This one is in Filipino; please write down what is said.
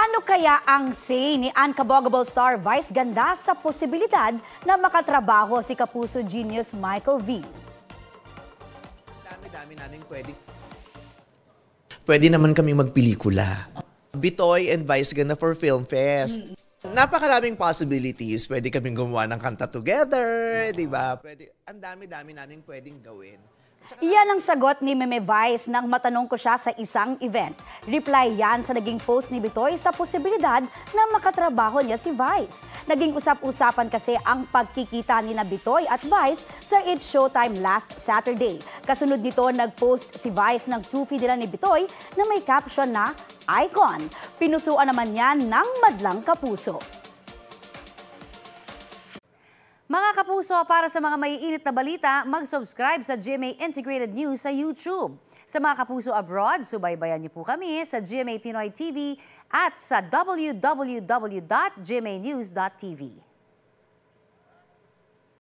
Ano kaya ang say ni Unbogable star Vice Ganda sa posibilidad na makatrabaho si Kapuso genius Michael V? Dami-dami namin pwede naman kami magpelikula. Bitoy and Vice Ganda for Film Fest. Napakaraming possibilities. Pwede kaming gumawa ng kanta together, di ba? Ang dami-dami namin pwedeng gawin. Iyan ang sagot ni Meme Vice nang matanong ko siya sa isang event. Reply yan sa naging post ni Bitoy sa posibilidad na makatrabaho niya si Vice. Naging usap-usapan kasi ang pagkikita ni na Bitoy at Vice sa It's Showtime last Saturday. Kasunod dito, nag-post si Vice ng tufi nila ni Bitoy na may caption na Icon. Pinusuan naman yan ng madlang Kapuso. Mga kapuso, para sa mga maiinit na balita, mag-subscribe sa GMA Integrated News sa YouTube. Sa mga kapuso abroad, subaybayan niyo po kami sa GMA Pinoy TV at sa www.gmanews.tv.